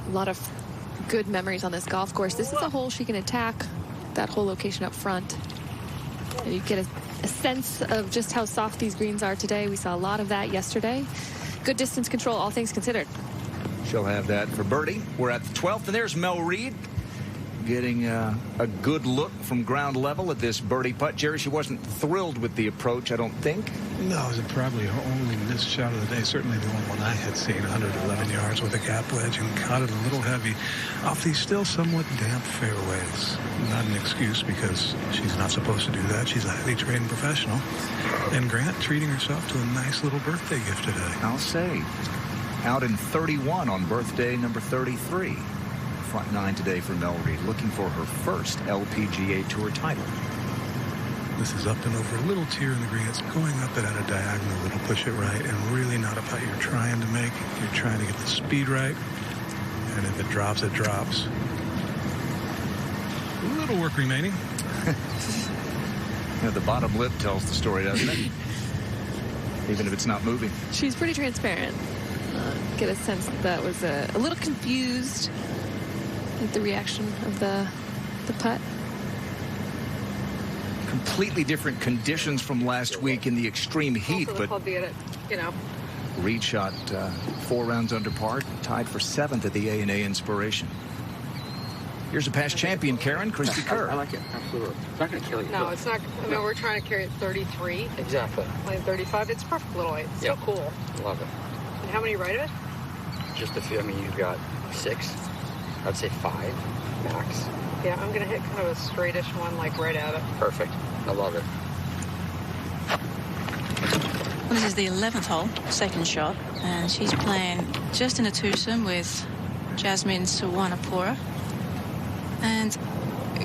A lot of good memories on this golf course. This is a hole she can attack, that whole location up front. And you get a sense of just how soft these greens are today. We saw a lot of that yesterday. Good distance control, all things considered. She'll have that for birdie. We're at the 12th, and there's Mel Reid getting a good look from ground level at this birdie putt. Jerry, she wasn't thrilled with the approach, I don't think. No, it was probably her only missed shot of the day. Certainly the only one I had seen, 111 yards with a gap wedge, and caught it a little heavy off these still somewhat damp fairways. Not an excuse, because she's not supposed to do that. She's a highly trained professional. And Grant treating herself to a nice little birthday gift today. I'll say. Out in 31 on birthday number 33. Front nine today for Mel Reid, looking for her first LPGA Tour title. This is up and over, a little tear in the green. It's going up it at a diagonal, little push it right, and really not a putt you're trying to make. You're trying to get the speed right, and if it drops, it drops. A little work remaining. Yeah, the bottom lip tells the story, doesn't it? Even if it's not moving. She's pretty transparent. Get a sense that was a little confused at the reaction of the putt. Completely different conditions from last week in the extreme heat, but Reid shot 4 rounds under par, tied for 7th at the A&A Inspiration. Here's a past champion, Karen, Christy Kerr. I like it, absolutely. It's not going to kill you. No, it's not. I mean, we're trying to carry it 33. Exactly. Playing 35. It's perfect little weight. It's so cool. Love it. And how many right of it? Just a few. I mean, you've got 6. I'd say 5 max. Yeah, I'm going to hit kind of a straightish one, like right at it. Perfect. I love it. Well, this is the 11th hole, second shot, and she's playing just in a twosome with Jasmine Suwanapura. And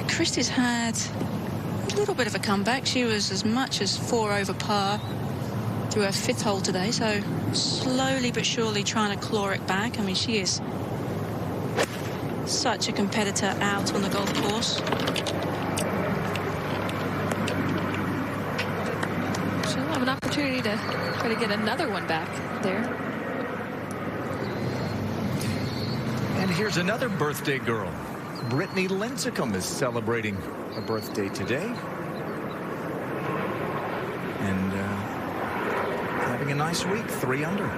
Christy's had a little bit of a comeback. She was as much as 4 over par through her 5th hole today, so slowly but surely trying to claw it back. I mean, she is such a competitor out on the golf course. She'll have an opportunity to try to get another one back there. And here's another birthday girl. Brittany Lincecum is celebrating her birthday today. And having a nice week, 3 under.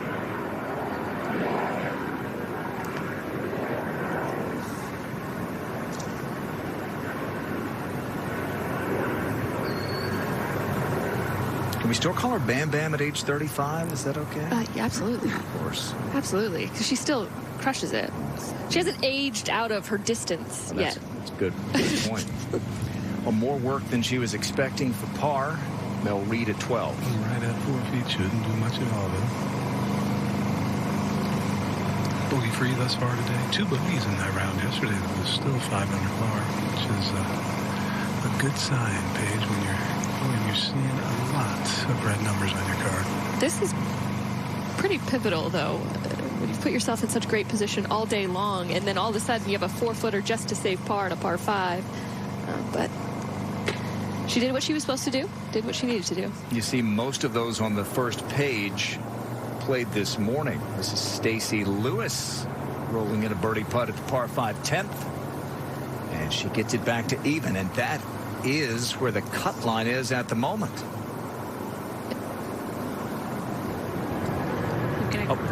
Can we still call her Bam Bam at age 35? Is that okay? Yeah, absolutely. Of course. Absolutely, because she still crushes it. She hasn't aged out of her distance yet. That's a good point. Well, more work than she was expecting for par. Mel Reid at 12. Right at 4 feet, shouldn't do much at all, though. Bogey free thus far today. 2 bogeys in that round yesterday. That was still 5 under par, which is a good sign, Paige, when you're seeing a lot of red numbers on your card. This is pretty pivotal, though. When you put yourself in such great position all day long, and then all of a sudden you have a 4-footer just to save par on a par 5. But she did what she was supposed to do, did what she needed to do. You see most of those on the first page played this morning. This is Stacy Lewis rolling in a birdie putt at the par 5 10th. And she gets it back to even, and that is where the cut line is at the moment.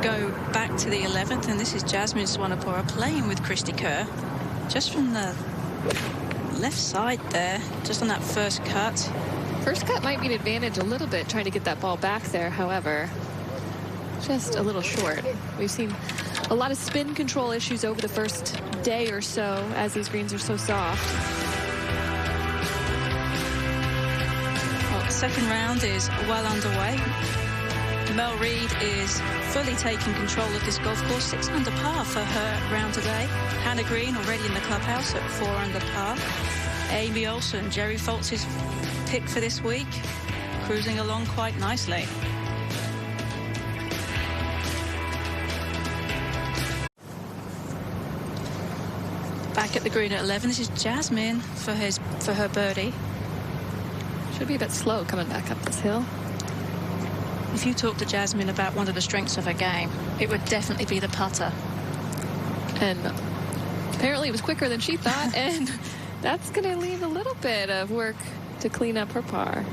Go back to the 11th, and this is Jasmine Suwanapura playing with Christy Kerr just from the left side there, just on that first cut. First cut might be an advantage a little bit, trying to get that ball back there. However, just a little short. We've seen a lot of spin control issues over the first day or so as these greens are so soft. Well, the second round is well underway. Mel Reid is fully taking control of this golf course. 6 under par for her round today. Hannah Green already in the clubhouse at 4 under par. Amy Olsen, Jerry Foltz's pick for this week, cruising along quite nicely. Back at the green at 11. This is Jasmine for her birdie. Should be a bit slow coming back up this hill. If you talk to Jasmine about one of the strengths of her game, it would definitely be the putter. And apparently it was quicker than she thought, and that's going to leave a little bit of work to clean up her par.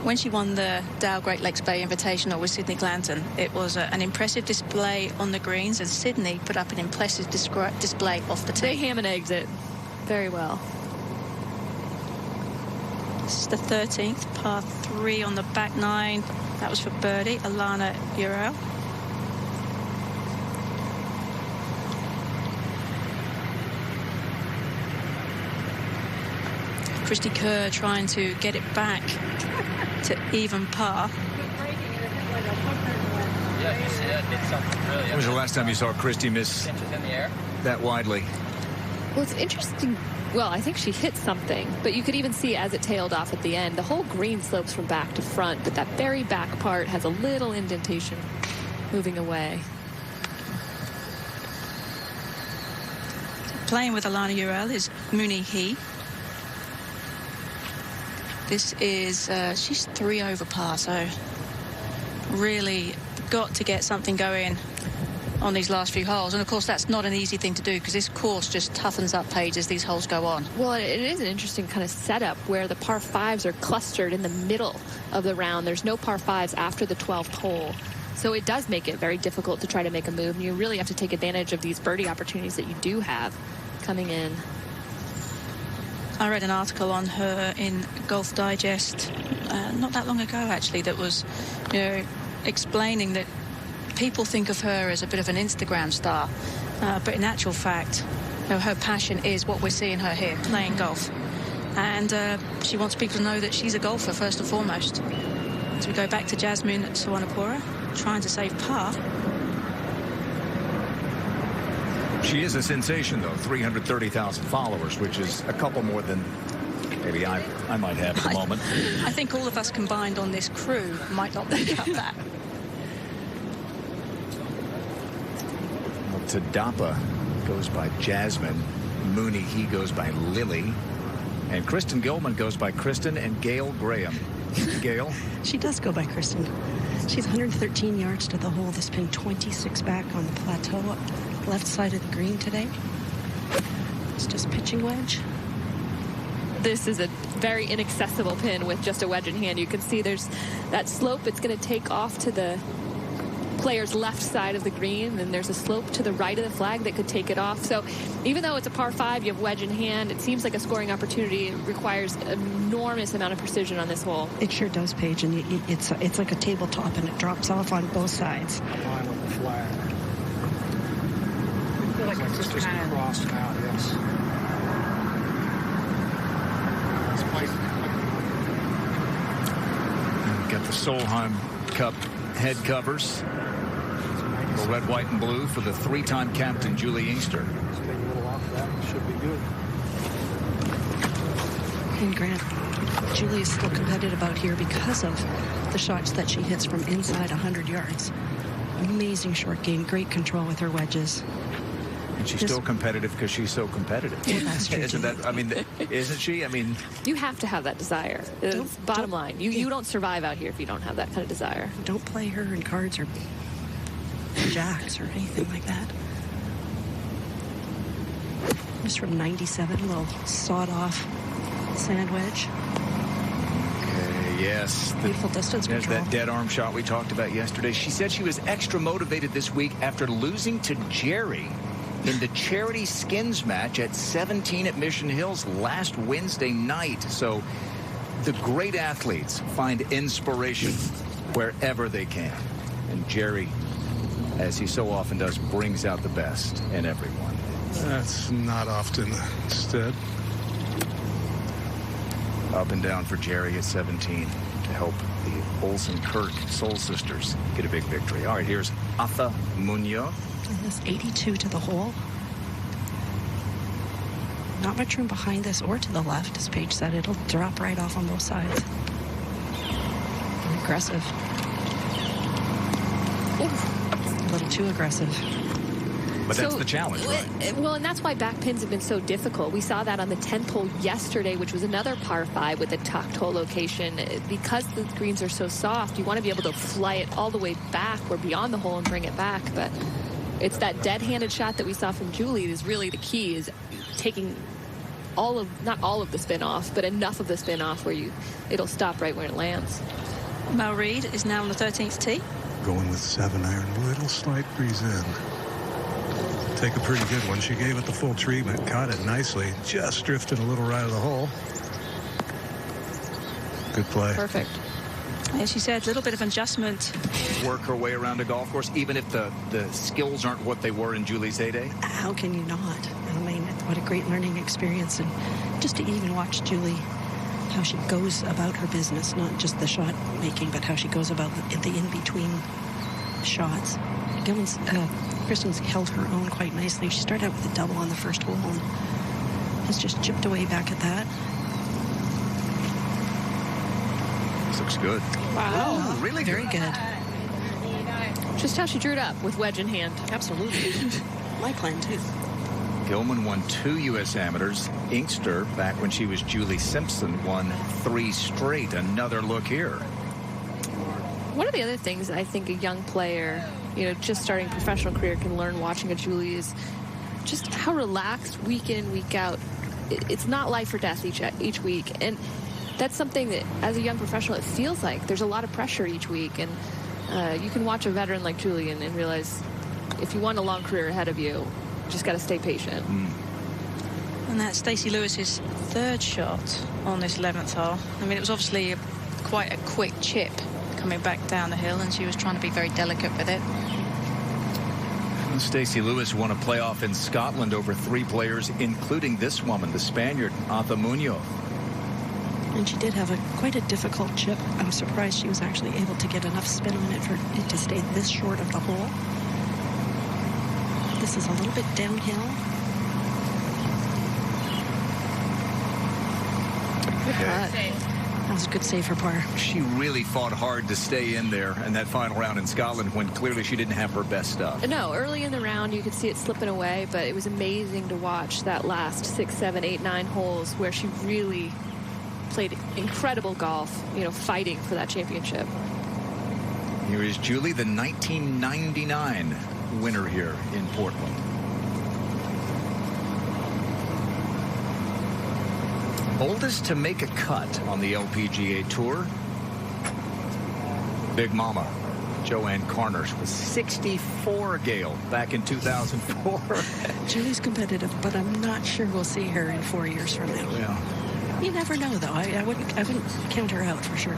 When she won the Dow Great Lakes Bay Invitational with Sydney Glanton, it was an impressive display on the greens, and Sydney put up an impressive display off the tee. They ham and eggs it very well. This is the 13th, par 3 on the back 9. That was for birdie, Alana Uriel. Christy Kerr trying to get it back to even par. When was the last time you saw Christy miss that widely? Well, it's interesting. Well, I think she hit something, but you could even see as it tailed off at the end, the whole green slopes from back to front, but that very back part has a little indentation moving away. Playing with Alana Uriel is Mooney He. This is, she's 3 over par, so really got to get something going on these last few holes. And of course, that's not an easy thing to do because this course just toughens up Paige as these holes go on. Well, it is an interesting kind of setup where the par 5s are clustered in the middle of the round. There's no par 5s after the 12th hole. So it does make it very difficult to try to make a move. And you really have to take advantage of these birdie opportunities that you do have coming in. I read an article on her in Golf Digest not that long ago, actually, that was, explaining that people think of her as a bit of an Instagram star, but in actual fact, her passion is what we're seeing her here, playing golf. And she wants people to know that she's a golfer, first and foremost. As we go back to Jasmine Suwanapura, trying to save par. She is a sensation, though. 330,000 followers, which is a couple more than maybe I might have at the moment. I think all of us combined on this crew might not pick up that. Well, Tadapa goes by Jasmine. Mooney, he goes by Lily. And Kristen Gilman goes by Kristen and Gail Graham. Gail? She does go by Kristen. She's 113 yards to the hole. This pin 26 back on the plateau, left side of the green today. It's just pitching wedge. This is a very inaccessible pin with just a wedge in hand. You can see there's that slope. It's going to take off to the player's left side of the green, and there's a slope to the right of the flag that could take it off. So even though it's a par 5, you have wedge in hand, it seems like a scoring opportunity. It requires an enormous amount of precision on this hole. It sure does, Paige, and it's like a tabletop, and it drops off on both sides. Line with the flag. I feel like it's Just just kind of crossed now, yes. Got the Solheim Cup head covers. The red, white, and blue for the 3-time captain, Julie Inkster. Take a little off that. Should be good. And Grant, Julie is still competitive out here because of the shots that she hits from inside 100 yards. Amazing short game, great control with her wedges. And she's still competitive because she's so competitive. Yeah, that's true. Isn't that, I mean, isn't she? I mean, You have to have that desire. It's bottom line. You don't survive out here if you don't have that kind of desire. Don't play her in cards or jacks or anything like that. Just from 97, a little sawed-off sand wedge. yes. Beautiful distance There's control. that dead arm shot we talked about yesterday. She said she was extra motivated this week after losing to Jerry in the charity skins match at 17 at Mission Hills last Wednesday night. So the great athletes find inspiration wherever they can. And Jerry, as he so often does, brings out the best in everyone. That's not often said. Up and down for Jerry at 17 to help the Olsen-Kirk Soul Sisters get a big victory. All right, here's Atha Munoz. And this 82 to the hole. Not much room behind this or to the left, as Paige said. It'll drop right off on both sides. Aggressive. A little too aggressive. But that's the challenge, right? Well, and that's why back pins have been so difficult. We saw that on the 10th hole yesterday, which was another par 5 with a tucked hole location. Because the greens are so soft, you want to be able to fly it all the way back or beyond the hole and bring it back. But it's that dead-handed shot that we saw from Julie is really the key, is taking not all of the spin off, but enough of the spin off where it'll stop right where it lands. Mel Reid is now on the 13th tee. Going with 7-iron, little slight breeze in. Take a pretty good one. She gave it the full treatment, caught it nicely, just drifted a little right of the hole. Good play. Perfect. As she said, a little bit of adjustment. Work her way around a golf course, even if the skills aren't what they were in Julie's heyday? How can you not? I mean, what a great learning experience. And just to even watch Julie, how she goes about her business, not just the shot making, but how she goes about the in-between shots. Kristen's held her own quite nicely. She started out with a double on the first hole and has just chipped away back at that. This looks good. Wow. Ooh, really Very good. Just how she drew it up with wedge in hand. Absolutely. My plan, too. Gilman won 2 U.S. amateurs. Inkster, back when she was Julie Simpson, won 3 straight. Another look here. One of the other things I think a young player, just starting professional career, can learn watching a Julie is just how relaxed week in, week out. It's not life or death each week. And that's something that, as a young professional, it feels like there's a lot of pressure each week. And you can watch a veteran like Julie and realize if you want a long career ahead of you, just got to stay patient. And that's Stacey Lewis's 3rd shot on this 11th hole. I mean, it was obviously quite a quick chip coming back down the hill, and she was trying to be very delicate with it. Stacey Lewis won a playoff in Scotland over 3 players, including this woman, the Spaniard, Ata Munoz. And she did have quite a difficult chip. I was surprised she was actually able to get enough spin on it for it to stay this short of the hole. This is a little bit downhill. Good putt. That was a good save for par. She really fought hard to stay in there in that final round in Scotland when clearly she didn't have her best stuff. No, early in the round you could see it slipping away, but it was amazing to watch that last 6, 7, 8, 9 holes where she really played incredible golf, fighting for that championship. Here is Julie, the 1999 winner here in Portland. Oldest to make a cut on the LPGA Tour. Big Mama, Joanne Carners, was 64, Gail, back in 2004. Julie's competitive, but I'm not sure we'll see her in 4 years from now. Yeah. You never know, though. I wouldn't count her out for sure.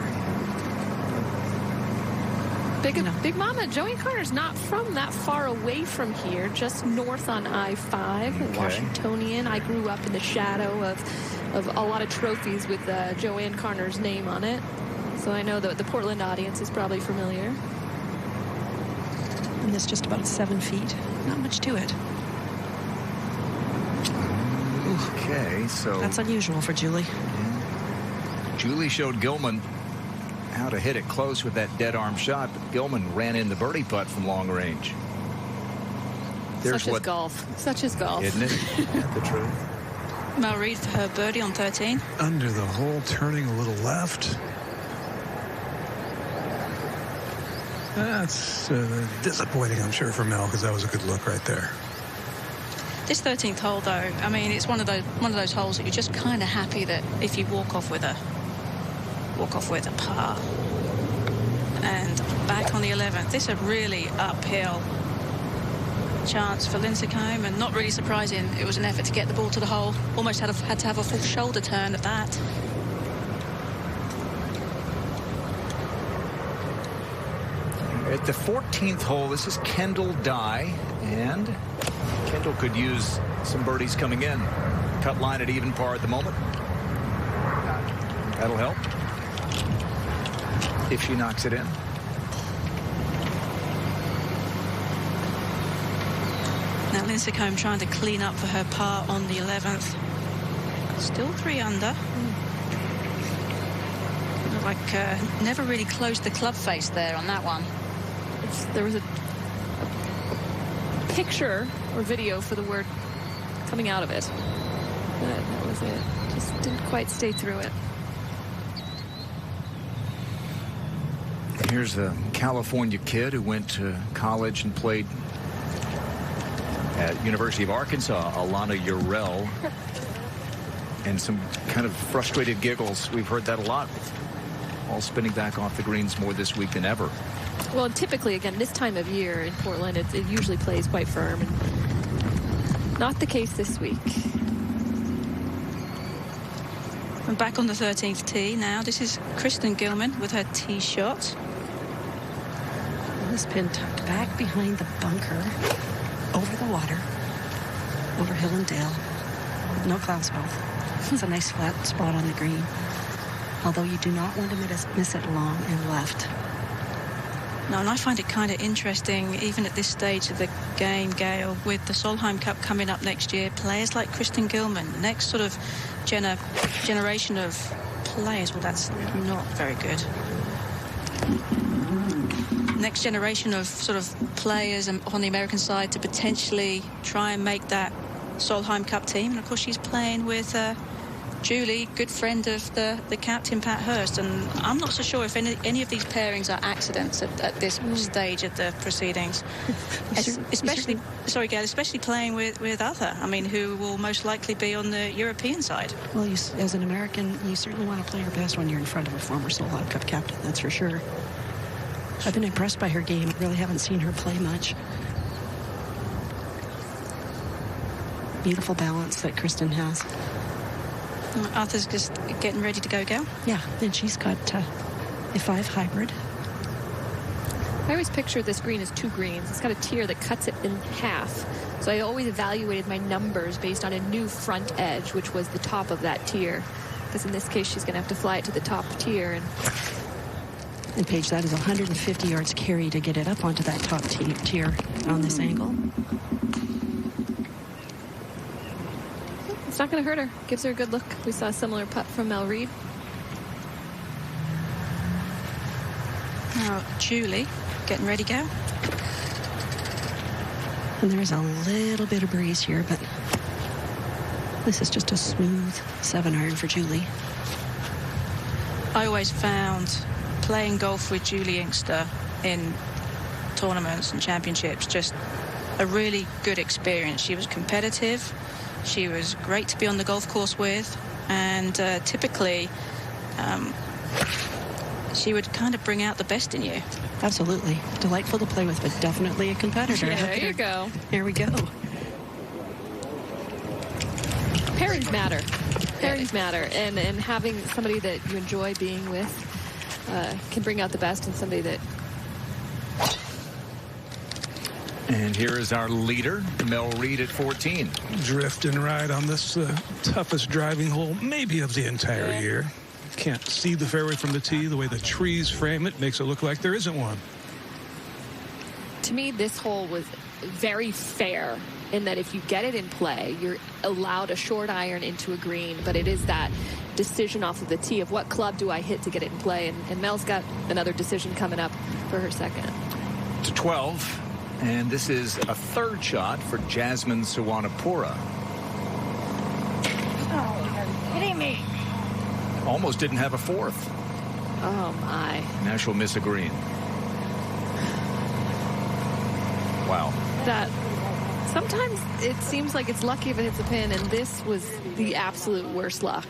Big Mama, Joanne Carter's not from that far away from here, just north on I-5, Okay. Washingtonian. I grew up in the shadow of a lot of trophies with Joanne Carter's name on it. So I know that the Portland audience is probably familiar. And it's just about 7 feet. Not much to it. Okay, so That's unusual for Julie. Julie showed Gilman how to hit it close with that dead arm shot, but Gilman ran in the birdie putt from long range. Such is golf. Such is golf. Isn't it? That's the truth. Mel Reid for her birdie on 13. Under the hole, turning a little left. That's disappointing, I'm sure, for Mel, because that was a good look right there. This 13th hole, though, I mean, it's one of those holes that you're just kind of happy that if you walk off with a par. And back on the 11th, this is a really uphill chance for Lincecum, and not really surprising. It was an effort to get the ball to the hole. Almost had to have a full shoulder turn at that. At the 14th hole, this is Kendall Dye, and Kendall could use some birdies coming in. Cut line at even par at the moment. That'll help if she knocks it in. Now Lincecum trying to clean up for her par on the 11th. Still 3 under. Like never really closed the club face there on that one. There was a picture or video for the word coming out of it. But that was it. Just didn't quite stay through it. Here's a California kid who went to college and played At University of Arkansas, Alana Urel. And some kind of frustrated giggles. We've heard that a lot. All spinning back off the greens more this week than ever. Well, typically, again, this time of year in Portland, it usually plays quite firm. And not the case this week. I'm back on the 13th tee now. This is Kristen Gilman with her tee shot. This pin tucked back behind the bunker, over the water, over hill and dale. No clouds mouth. It's a nice flat spot on the green. Although you do not want to miss it long and left. No, and I find it kind of interesting, even at this stage of the game, Gail, with the Solheim Cup coming up next year, players like Kristen Gilman, next sort of generation of players. Well, that's not very good. Next generation of sort of players on the American side to potentially try and make that Solheim Cup team. And of course, she's playing with Julie, good friend of the captain, Pat Hurst. And I'm not so sure if any of these pairings are accidents at this stage of the proceedings. Especially, sorry, Gail, especially playing with Arthur, I mean, who will most likely be on the European side. Well, as an American, you certainly want to play your best when you're in front of a former Solheim Cup captain, that's for sure. I've been impressed by her game. Really haven't seen her play much. Beautiful balance that Kristen has. Arthur's just getting ready to go, Gail. Yeah, and she's got a 5 hybrid. I always picture this green as 2 greens. It's got a tier that cuts it in half. So I always evaluated my numbers based on a new front edge, which was the top of that tier. Because in this case, she's going to have to fly it to the top tier. And Paige, that is 150 yards carry to get it up onto that top tier on this angle. It's not going to hurt her. Gives her a good look. We saw a similar putt from Mel Reid. Now, Julie, getting ready to go. And there's a little bit of breeze here, but this is just a smooth 7-iron for Julie. I always found playing golf with Julie Inkster in tournaments and championships just a really good experience. She was competitive. She was great to be on the golf course with, and typically she would kind of bring out the best in you. Absolutely. Delightful to play with, but definitely a competitor. Yeah, there you go. Here we go. Pairings matter. Pairings matter. And having somebody that you enjoy being with can bring out the best in somebody that... And here is our leader, Mel Reid at 14. Drift and ride on this toughest driving hole maybe of the entire year. Can't see the fairway from the tee. The way the trees frame it makes it look like there isn't one. To me, this hole was very fair in that if you get it in play, you're allowed a short iron into a green, but it is that decision off of the tee of what club do I hit to get it in play, and Mel's got another decision coming up for her second. To 12, and this is a 3rd shot for Jasmine Suwanapura. Oh, you're kidding me. Almost didn't have a 4th. Oh, my. Now she'll miss a green. Wow. That sometimes it seems like it's lucky if it hits a pin, and this was the absolute worst luck.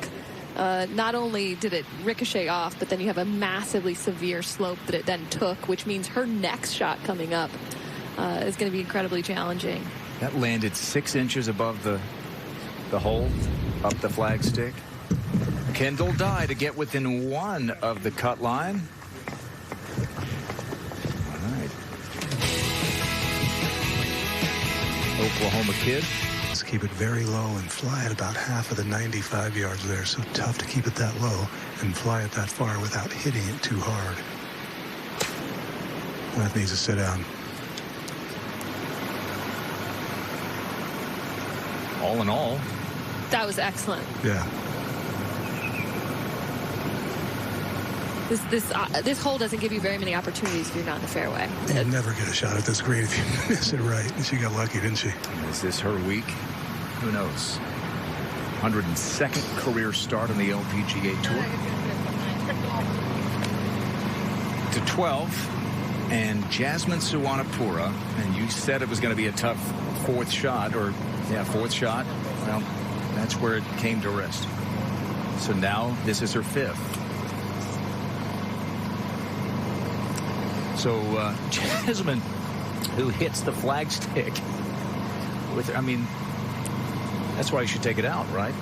Not only did it ricochet off, but then you have a massively severe slope that it then took, which means her next shot coming up is going to be incredibly challenging. That landed 6 inches above the hole, up the flagstick. Kendall Dye to get within 1 of the cut line. All right. Oklahoma kid. Let's keep it very low and fly at about half of the 95 yards there. So tough to keep it that low and fly it that far without hitting it too hard. That needs to sit down. All in all, That was excellent. Yeah. This hole doesn't give you very many opportunities if you're not in the fairway. You'll never get a shot at this green if you miss it right. And she got lucky, didn't she? is this her week? Who knows? 102nd career start on the LPGA Tour. To 12, and Jasmine Suwanapura, and you said it was going to be a tough fourth shot. Well, that's where it came to rest. So now this is her fifth. So Jasmine, who hits the flagstick with, I mean, that's why you should take it out, right?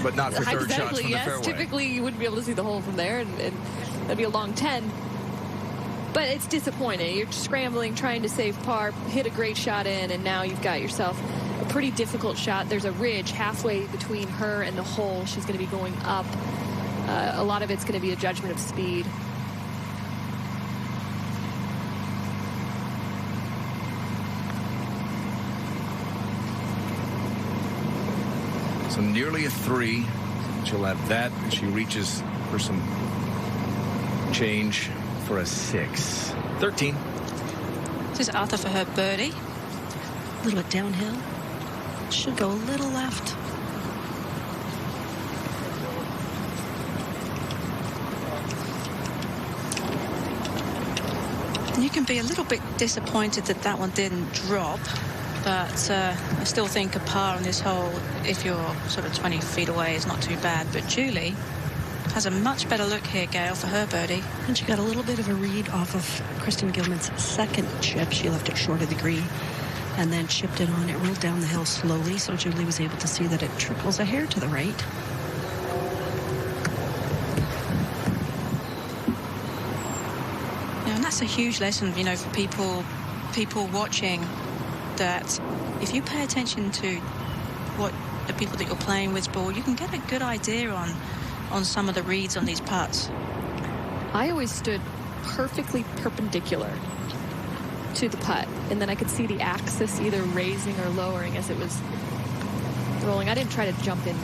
But not for third shots from the fairway. Typically you wouldn't be able to see the hole from there, and that'd be a long 10. But it's disappointing. You're scrambling, trying to save par, hit a great shot in, and now you've got yourself a pretty difficult shot. There's a ridge halfway between her and the hole. She's going to be going up. A lot of it's going to be a judgment of speed. So nearly a 3. She'll have that, and she reaches for some change for a 6. 13. This is Arthur for her birdie. A little bit downhill. Should go a little left. You can be a little bit disappointed that that one didn't drop, but I still think a par on this hole, if you're sort of 20 feet away, is not too bad. But Julie has a much better look here, Gail, for her birdie. And she got a little bit of a read off of Kristen Gilman's second chip. She left it short of the green and then chipped it on. It rolled down the hill slowly, so Julie was able to see that it trickles a hair to the right. And that's a huge lesson, you know, for people watching, that if you pay attention to what the people that you're playing with ball, you can get a good idea on some of the reads on these putts. I always stood perfectly perpendicular to the putt, and then I could see the axis either raising or lowering as it was rolling. I didn't try to jump in.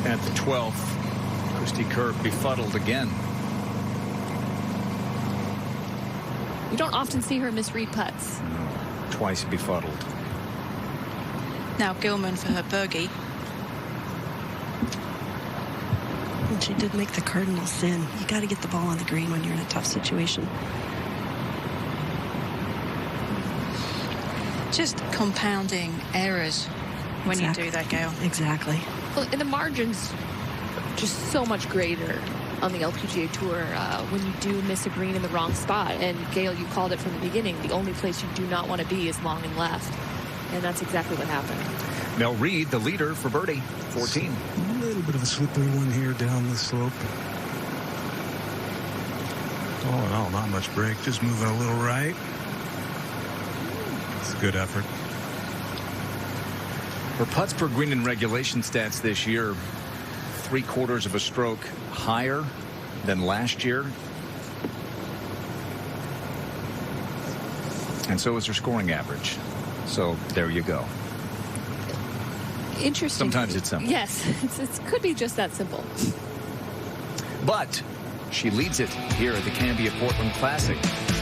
At the 12th, Christy Kerr befuddled again. You don't often see her misread putts. Twice befuddled. Now Gilman for her bogey. And she did make the cardinal sin. You got to get the ball on the green when you're in a tough situation. Just compounding errors when you do that, Gail. Exactly. Well, and the margins are just so much greater on the LPGA Tour when you do miss a green in the wrong spot. And Gail, you called it from the beginning. The only place you do not want to be is long and left. And that's exactly what happened. Mel Reid, the leader for birdie, 14. A little bit of a slippery one here down the slope. Oh, no, not much break. Just moving a little right. It's a good effort. Her putts per green in regulation stats this year, 3/4 of a stroke higher than last year. And so is her scoring average. So there you go. Interesting. Sometimes it's simple. Yes, it could be just that simple. But she leads it here at the Cambia Portland Classic.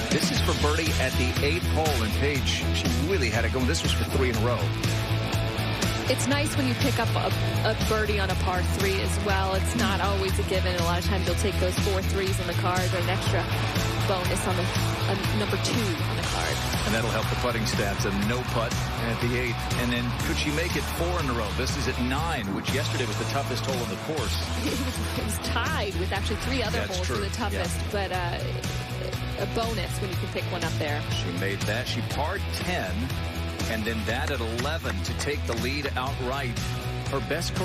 This is for birdie at the 8th hole, and Paige, she really had it going. This was for 3 in a row. It's nice when you pick up a birdie on a par 3 as well. It's not always a given. A lot of times you'll take those 4 threes on the card or an extra bonus on the number 2 on the card. And that'll help the putting stats. A no putt at the 8th. And then could she make it 4 in a row? This is at 9, which yesterday was the toughest hole on the course. It was tied with actually 3 other holes for the toughest. Yeah. But a bonus when you can pick one up there. She made that. She parred 10. And then that at 11 to take the lead outright. Her best career.